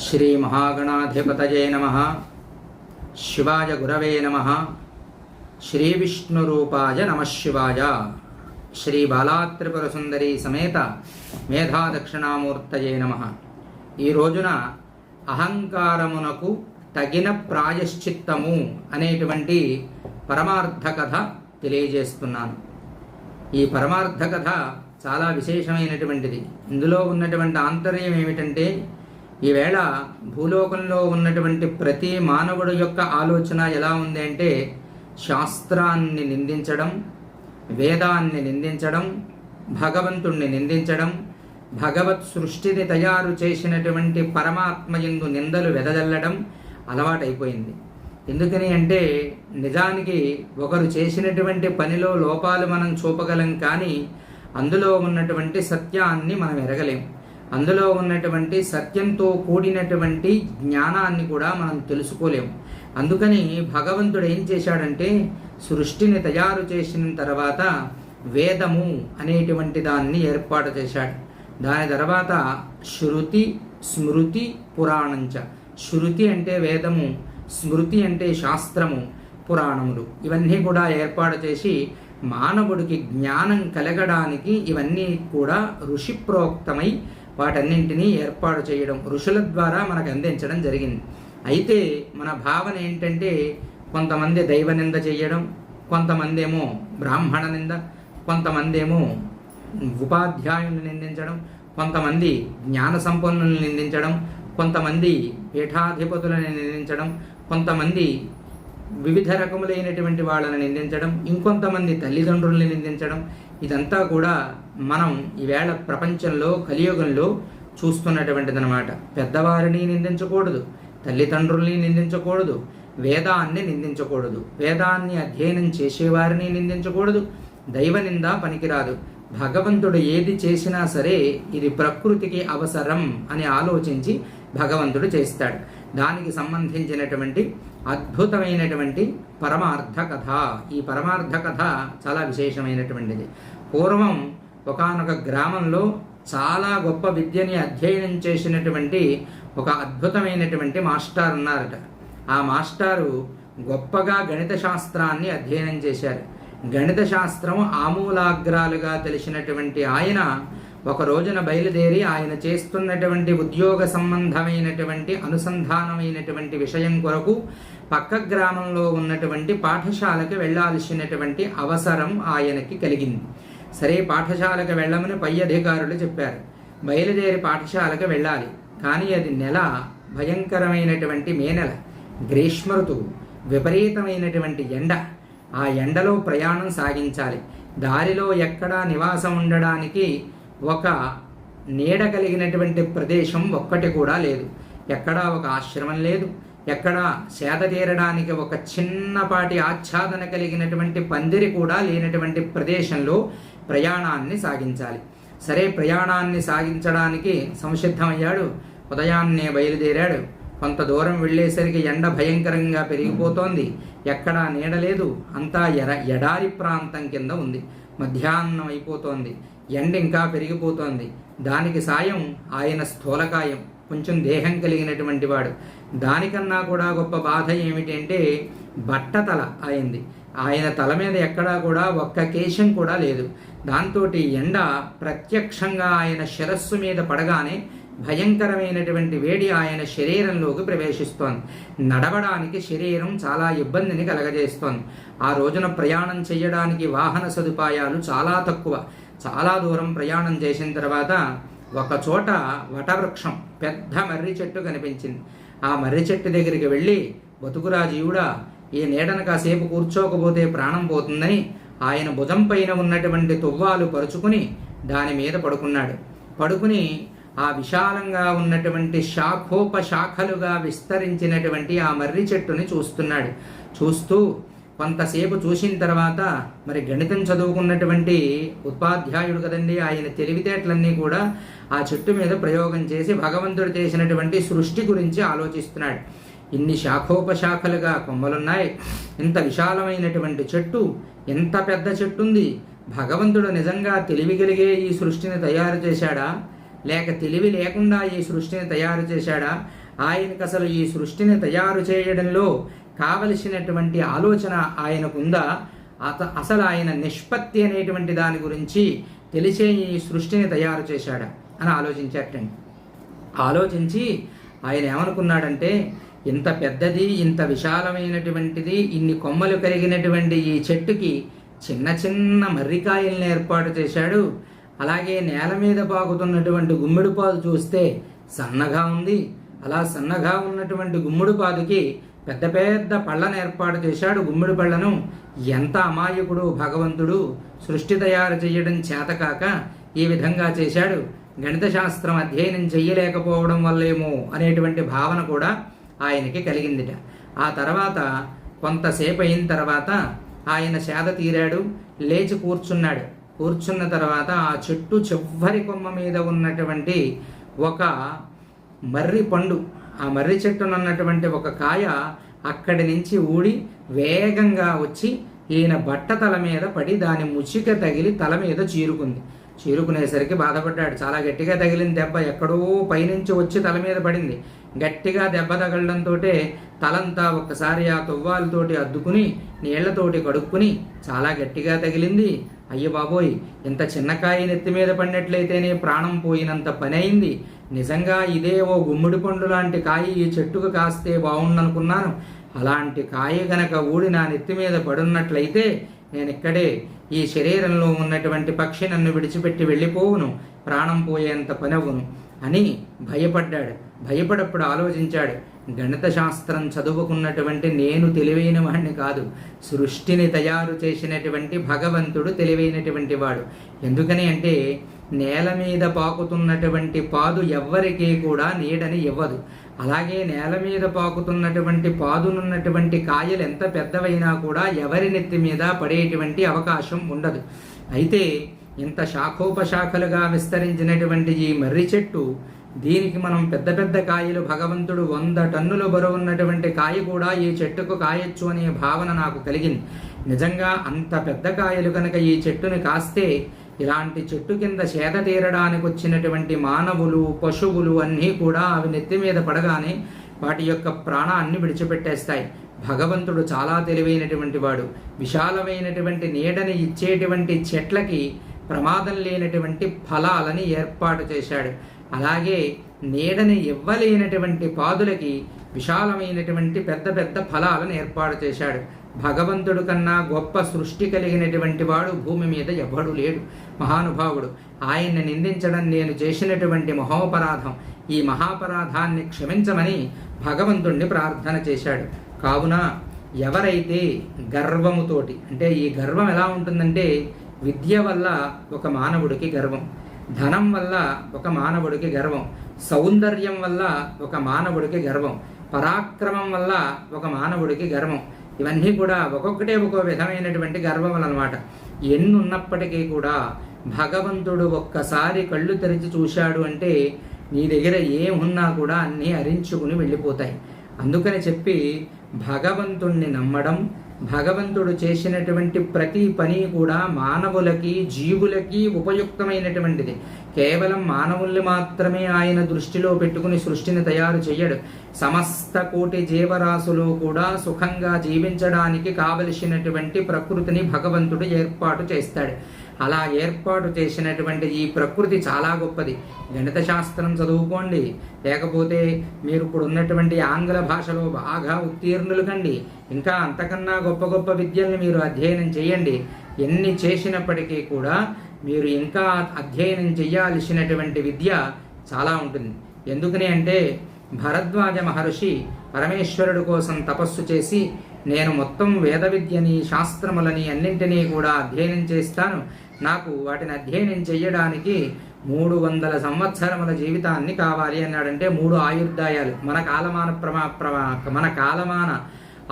శ్రీ మహాగణాధిపతయే నమః. శివాయ గురవే నమః. శ్రీ విష్ణురూపాయ నమః శివాయ. శ్రీ బాలాత్రిపుర సుందరీ సమేత మేధా దక్షిణామూర్తయే నమః. ఈ రోజున అహంకారమునకు తగిన ప్రాయశ్చిత్తము అనేటువంటి పరమార్థ కథ తెలియజేస్తున్నాను. ఈ పరమార్థ కథ చాలా విశేషమైనటువంటిది. ఇందులో ఉన్నటువంటి ఆంతర్యం ఏమిటంటే, ఈవేళ భూలోకంలో ఉన్నటువంటి ప్రతి మానవుడు యొక్క ఆలోచన ఎలా ఉంది అంటే, శాస్త్రాన్ని నిందించడం, వేదాన్ని నిందించడం, భగవంతుణ్ణి నిందించడం, భగవత్ సృష్టిని తయారు చేసినటువంటి పరమాత్మయందు నిందలు వెదజల్లడం అలవాటైపోయింది. ఎందుకని అంటే, నిజానికి ఒకరు చేసినటువంటి పనిలో లోపాలు మనం చూపగలం, కానీ అందులో ఉన్నటువంటి సత్యాన్ని మనం ఎరగలేం. అందులో ఉన్నటువంటి సత్యంతో కూడినటువంటి జ్ఞానాన్ని కూడా మనం తెలుసుకోలేము. అందుకని భగవంతుడు ఏం చేశాడంటే, సృష్టిని తయారు చేసిన తర్వాత వేదము అనేటువంటి దాన్ని ఏర్పాటు చేశాడు. దాని తర్వాత శృతి, స్మృతి, పురాణంచ. శృతి అంటే వేదము, స్మృతి అంటే శాస్త్రము, పురాణములు, ఇవన్నీ కూడా ఏర్పాటు చేసి మానవుడికి జ్ఞానం కలగడానికి ఇవన్నీ కూడా ఋషి ప్రోక్తమై వాటన్నింటినీ ఏర్పాటు చేయడం, ఋషుల ద్వారా మనకు అందించడం జరిగింది. అయితే మన భావన ఏంటంటే, కొంతమంది దైవ నింద చేయడం, కొంతమంది ఏమో బ్రాహ్మణ నింద, కొంతమంది ఏమో ఉపాధ్యాయులను నిందించడం, కొంతమంది జ్ఞాన సంపన్నులను నిందించడం, కొంతమంది పీఠాధిపతులను నిందించడం, కొంతమంది వివిధ రకములైనటువంటి వాళ్ళని నిందించడం, ఇంకొంతమంది తల్లిదండ్రుల్ని నిందించడం. ఇదంతా కూడా మనం ఈవేళ ప్రపంచంలో కలియుగంలో చూస్తున్నటువంటిది అనమాట. పెద్దవారిని నిందించకూడదు, తల్లిదండ్రుల్ని నిందించకూడదు, వేదాన్ని నిందించకూడదు, వేదాన్ని అధ్యయనం చేసేవారిని నిందించకూడదు. దైవ నింద పనికిరాదు. భగవంతుడు ఏది చేసినా సరే ఇది ప్రకృతికి అవసరం అని ఆలోచించి భగవంతుడు చేస్తాడు. దానికి సంబంధించినటువంటి అద్భుతమైనటువంటి పరమార్థ కథ. ఈ పరమార్థ కథ చాలా విశేషమైనటువంటిది. పూర్వం ఒకానొక గ్రామంలో చాలా గొప్ప విద్యని అధ్యయనం చేసినటువంటి ఒక అద్భుతమైనటువంటి మాస్టర్ ఉన్నారట. ఆ మాస్టారు గొప్పగా గణిత శాస్త్రాన్ని అధ్యయనం చేశారు. గణిత శాస్త్రం ఆమూలాగ్రాలుగా తెలిసినటువంటి ఆయన ఒక రోజున బయలుదేరి ఆయన చేస్తున్నటువంటి ఉద్యోగ సంబంధమైనటువంటి అనుసంధానమైనటువంటి విషయం కొరకు పక్క గ్రామంలో ఉన్నటువంటి పాఠశాలకు వెళ్లాల్సినటువంటి అవసరం ఆయనకి కలిగింది. సరే, పాఠశాలకు వెళ్ళమని పై అధికారులు చెప్పారు. బయలుదేరి పాఠశాలకు వెళ్ళాలి. కానీ అది నెల భయంకరమైనటువంటి మే నెల, గ్రీష్మ ఋతువు, విపరీతమైనటువంటి ఎండ. ఆ ఎండలో ప్రయాణం సాగించాలి. దారిలో ఎక్కడా నివాసం ఉండడానికి ఒక నీడ కలిగినటువంటి ప్రదేశం ఒక్కటి కూడా లేదు. ఎక్కడా ఒక ఆశ్రమం లేదు. ఎక్కడా సేద తీరడానికి ఒక చిన్నపాటి ఆచ్ఛాదన కలిగినటువంటి పందిరి కూడా లేనటువంటి ప్రదేశంలో ప్రయాణాన్ని సాగించాలి. సరే, ప్రయాణాన్ని సాగించడానికి సంసిద్ధమయ్యాడు. ఉదయాన్నే బయలుదేరాడు. కొంత దూరం వెళ్ళేసరికి ఎండ భయంకరంగా పెరిగిపోతోంది. ఎక్కడా నీడ లేదు. అంతా ఎడారి ప్రాంతం కింద ఉంది. మధ్యాహ్నం అయిపోతోంది. ఎండ ఇంకా పెరిగిపోతోంది. దానికి సాయం ఆయన స్థూలకాయం, కొంచెం దేహం కలిగినటువంటి వాడు. దానికన్నా కూడా గొప్ప బాధ ఏమిటంటే, బట్టతల అయింది. ఆయన తల మీద ఎక్కడా కూడా ఒక్క కేశం కూడా లేదు. దాంతో ఎండ ప్రత్యక్షంగా ఆయన శిరస్సు మీద పడగానే భయంకరమైనటువంటి వేడి ఆయన శరీరంలోకి ప్రవేశిస్తోంది. నడవడానికి శరీరం చాలా ఇబ్బందిని కలగజేస్తోంది. ఆ రోజున ప్రయాణం చేయడానికి వాహన సదుపాయాలు చాలా తక్కువ. చాలా దూరం ప్రయాణం చేసిన తర్వాత ఒక చోట వటవృక్షం, పెద్ద మర్రి చెట్టు కనిపించింది. ఆ మర్రి చెట్టు దగ్గరికి వెళ్ళి, బతుకురా జీవుడా, ఈ నీడను కాసేపు కూర్చోకపోతే ప్రాణం పోతుందని ఆయన భుజం పైన ఉన్నటువంటి తువ్వాలు పరుచుకుని దాని మీద పడుకున్నాడు. పడుకుని ఆ విశాలంగా ఉన్నటువంటి శాఖోపశాఖలుగా విస్తరించినటువంటి ఆ మర్రి చెట్టుని చూస్తున్నాడు. చూస్తూ కొంతసేపు చూసిన తర్వాత, మరి గణితం చదువుకున్నటువంటి ఉపాధ్యాయుడు కదండి, ఆయన తెలివితేటలన్నీ కూడా ఆ చెట్టు మీద ప్రయోగం చేసి భగవంతుడు చేసినటువంటి సృష్టి గురించి ఆలోచిస్తున్నాడు. ఇన్ని శాఖోపశాఖలుగా కొమ్మలున్నాయి, ఇంత విశాలమైనటువంటి చెట్టు, ఎంత పెద్ద చెట్టు ఉంది. భగవంతుడు నిజంగా తెలివి కలిగే ఈ సృష్టిని తయారు చేశాడా, లేక తెలివి లేకుండా ఈ సృష్టిని తయారు చేశాడా ఆయనకు అసలు ఈ సృష్టిని తయారు చేయడంలో కావలసినటువంటి ఆలోచన ఆయనకుందా, అసలు ఆయన నిష్పత్తి అనేటువంటి దాని గురించి తెలిసే ఈ సృష్టిని తయారు చేశాడా అని ఆలోచించారటండి. ఆలోచించి ఆయన ఏమనుకున్నాడంటే, ఇంత పెద్దది, ఇంత విశాలమైనటువంటిది, ఇన్ని కొమ్మలు కలిగినటువంటి ఈ చెట్టుకి చిన్న చిన్న మర్రికాయల్ని ఏర్పాటు చేశాడు. అలాగే నేల మీద పాకుతున్నటువంటి గుమ్మిడి పాదు చూస్తే సన్నగా ఉంది. అలా సన్నగా ఉన్నటువంటి గుమ్మిడి పాదుకి పెద్ద పెద్ద పళ్ళను ఏర్పాటు చేశాడు. గుమ్మిడి పళ్ళను ఎంత అమాయకుడు భగవంతుడు, సృష్టి తయారు చేయడం చేతకాక ఈ విధంగా చేశాడు. గణిత శాస్త్రం అధ్యయనం చెయ్యలేకపోవడం వల్లేమో అనేటువంటి భావన కూడా ఆయనకి కలిగిందిట. ఆ తర్వాత కొంతసేపు అయిన తర్వాత ఆయన సేద తీరాడు, లేచి కూర్చున్నాడు. కూర్చున్న తర్వాత ఆ చెట్టు చివరి కొమ్మ మీద ఉన్నటువంటి ఒక మర్రి పండు, ఆ మర్రి చెట్టునున్నటువంటి ఒక కాయ అక్కడి నుంచి ఊడి వేగంగా వచ్చి ఈయన బట్ట తల మీద పడి దాని ముచ్చిక తగిలి తల మీద చీరుకుంది. చీరుకునేసరికి బాధపడ్డాడు. చాలా గట్టిగా తగిలిన దెబ్బ ఎక్కడో పైనుంచి వచ్చి తల మీద పడింది. గట్టిగా దెబ్బ తగలడంతో తలంతా ఒక్కసారి ఆ తువ్వాలతోటి అద్దుకుని నీళ్లతోటి కడుక్కుని చాలా గట్టిగా తగిలింది. అయ్య బాబోయ్, ఇంత చిన్న కాయ నెత్తి మీద పడినట్లయితేనే ప్రాణం పోయినంత పని అయింది. నిజంగా ఇదే ఓ గుమ్మిడి పండు లాంటి కాయ ఈ చెట్టుకు కాస్తే బాగుండనుకున్నాను. అలాంటి కాయ గనక ఊడి నా నెత్తి మీద పడున్నట్లయితే నేను ఇక్కడే ఈ శరీరంలో ఉన్నటువంటి పక్షి నన్ను విడిచిపెట్టి వెళ్ళిపోవును, ప్రాణం పోయేంత పనవును అని భయపడ్డాడు. భయపడప్పుడు ఆలోచించాడు, గణిత శాస్త్రం చదువుకున్నటువంటి నేను తెలివైన వాడిని కాదు, సృష్టిని తయారు చేసినటువంటి భగవంతుడు తెలివైనటువంటి వాడు. ఎందుకని అంటే నేల మీద పాకుతున్నటువంటి పాదు ఎవ్వరికీ కూడా నీడని ఇవ్వదు. అలాగే నేల మీద పాకుతున్నటువంటి పాదునున్నటువంటి కాయలు ఎంత పెద్దవైనా కూడా ఎవరి నెత్తి మీద పడేటువంటి అవకాశం ఉండదు. అయితే ఇంత శాఖోపశాఖలుగా విస్తరించినటువంటి ఈ మర్రి చెట్టు, దీనికి మనం పెద్ద పెద్ద కాయలు, భగవంతుడు 100 టన్నుల బరువున్నటువంటి కాయ కూడా ఈ చెట్టుకు కాయొచ్చు అనే భావన నాకు కలిగింది. నిజంగా అంత పెద్ద కాయలు కనుక ఈ చెట్టుని కాస్తే ఇలాంటి చెట్టు కింద సేద తీరడానికి వచ్చినటువంటి మానవులు, పశువులు అన్నీ కూడా అవి నెత్తి మీద పడగానే వాటి యొక్క ప్రాణాన్ని విడిచిపెట్టేస్తాయి. భగవంతుడు చాలా తెలివైనటువంటి వాడు. విశాలమైనటువంటి నీడని ఇచ్చేటువంటి చెట్లకి ప్రమాదం లేనటువంటి ఫలాలని ఏర్పాటు చేశాడు. అలాగే నీడని ఇవ్వలేనటువంటి పాదులకి విశాలమైనటువంటి పెద్ద పెద్ద ఫలాలను ఏర్పాటు చేశాడు. భగవంతుడు కన్నా గొప్ప సృష్టి కలిగినటువంటి వాడు భూమి మీద ఎవ్వడు లేడు. మహానుభావుడు. ఆయన్ని నిందించడం నేను చేసినటువంటి మహోపరాధం. ఈ మహాపరాధాన్ని క్షమించమని భగవంతుణ్ణి ప్రార్థన చేశాడు. కావున ఎవరైతే గర్వముతోటి, అంటే ఈ గర్వం ఎలా ఉంటుందంటే, విద్య వల్ల ఒక మానవుడికి గర్వం, ధనం వల్ల ఒక మానవుడికి గర్వం, సౌందర్యం వల్ల ఒక మానవుడికి గర్వం, పరాక్రమం వల్ల ఒక మానవుడికి గర్వం. ఇవన్నీ కూడా ఒక్కొక్కటే ఒక్కో విధమైనటువంటి గర్వములు అన్నమాట. ఎన్నున్నప్పటికీ కూడా భగవంతుడు ఒక్కసారి కళ్ళు తెరిచి చూశాడు అంటే నీ దగ్గర ఏమున్నా కూడా అన్నీ హరించుకుని వెళ్ళిపోతాయి. అందుకని చెప్పి భగవంతుణ్ణి నమ్మడం, భగవంతుడు చేసినటువంటి ప్రతి పని కూడా మానవులకి, జీవులకి ఉపయుక్తమైనటువంటిది. కేవలం మానవుల్ని మాత్రమే ఆయన దృష్టిలో పెట్టుకుని సృష్టిని తయారు చేయడు. సమస్త కోటి జీవరాశులు కూడా సుఖంగా జీవించడానికి కావలసినటువంటి ప్రకృతిని భగవంతుడు ఏర్పాటు చేస్తాడు. అలా ఏర్పాటు చేసినటువంటి ఈ ప్రకృతి చాలా గొప్పది. గణిత శాస్త్రం చదువుకోండి, లేకపోతే మీరు ఇప్పుడు ఉన్నటువంటి ఆంగ్ల భాషలో బాగా ఉత్తీర్ణులు కండి, ఇంకా అంతకన్నా గొప్ప గొప్ప విద్యల్ని మీరు అధ్యయనం చేయండి. ఎన్ని చేసినప్పటికీ కూడా మీరు ఇంకా అధ్యయనం చేయాల్సినటువంటి విద్య చాలా ఉంటుంది. ఎందుకని అంటే భరద్వాజ మహర్షి పరమేశ్వరుడు కోసం తపస్సు చేసి, నేను మొత్తం వేద విద్యని, శాస్త్రములని అన్నింటినీ కూడా అధ్యయనం చేస్తాను, నాకు వాటిని అధ్యయనం చేయడానికి 300 సంవత్సరముల జీవితాన్ని కావాలి అన్నాడంటే 3 ఆయుర్దాయాలు. మన కాలమాన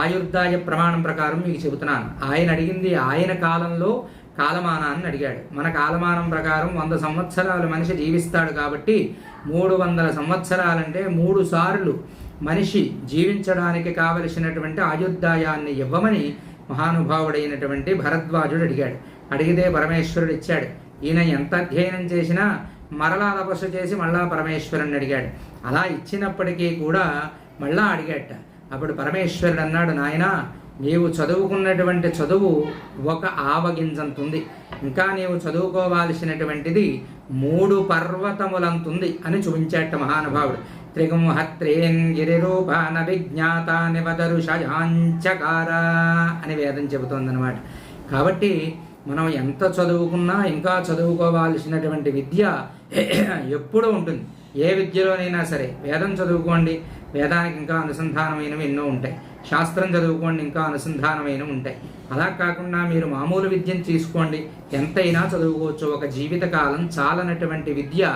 ఆయుర్దాయ ప్రమాణం ప్రకారం మీకు చెబుతున్నాను. ఆయన అడిగింది ఆయన కాలంలో కాలమానాన్ని అడిగాడు. మన కాలమానం ప్రకారం 100 సంవత్సరాలు మనిషి జీవిస్తాడు కాబట్టి 300 సంవత్సరాలంటే 3 సార్లు మనిషి జీవించడానికి కావలసినటువంటి ఆయుర్దాయాన్ని ఇవ్వమని మహానుభావుడైనటువంటి భరద్వాజుడు అడిగాడు. అడిగితే పరమేశ్వరుడు ఇచ్చాడు. ఈయన ఎంత అధ్యయనం చేసినా మరలా తపస్సు చేసి మళ్ళా పరమేశ్వరుని అడిగాడు. అలా ఇచ్చినప్పటికీ కూడా మళ్ళా అడిగాట. అప్పుడు పరమేశ్వరుడు అన్నాడు, నాయనా నీవు చదువుకున్నటువంటి చదువు ఒక ఆవగింజంతుంది, ఇంకా నీవు చదువుకోవాల్సినటువంటిది 3 పర్వతములంతుంది అని చూపించాట మహానుభావుడు. త్రిగుంహత్రేన్ గిరిరూపాన విజ్ఞాత నివదరుషయాంచకార అని వేదం చెబుతోందనమాట. కాబట్టి మనం ఎంత చదువుకున్నా ఇంకా చదువుకోవాల్సినటువంటి విద్య ఎప్పుడూ ఉంటుంది. ఏ విద్యలోనైనా సరే వేదం చదువుకోండి, వేదానికి ఇంకా అనుసంధానమైనవి ఎన్నో ఉంటాయి. శాస్త్రం చదువుకోండి, ఇంకా అనుసంధానమైనవి ఉంటాయి. అలా కాకుండా మీరు మామూలు విద్యను తీసుకోండి, ఎంతైనా చదువుకోవచ్చు. ఒక జీవితకాలం చాలనటువంటి విద్య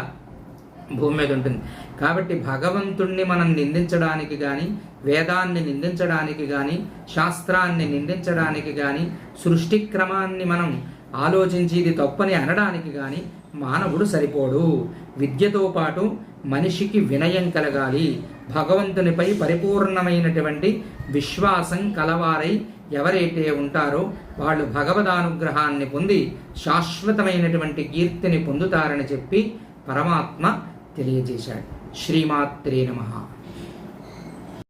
భూమి మీద ఉంటుంది. కాబట్టి భగవంతుణ్ణి మనం నిందించడానికి కానీ, వేదాన్ని నిందించడానికి కానీ, శాస్త్రాన్ని నిందించడానికి కానీ, సృష్టి క్రమాన్ని మనం ఆలోచించి ఇది తప్పని అనడానికి కానీ మానవుడు సరిపోడు. విద్యతో పాటు మనిషికి వినయం కలగాలి. భగవంతునిపై పరిపూర్ణమైనటువంటి విశ్వాసం కలవారై ఎవరైతే ఉంటారో వాళ్ళు భగవదానుగ్రహాన్ని పొంది శాశ్వతమైనటువంటి కీర్తిని పొందుతారని చెప్పి పరమాత్మ తెలియజేశాడు. శ్రీమాత్రే నమః.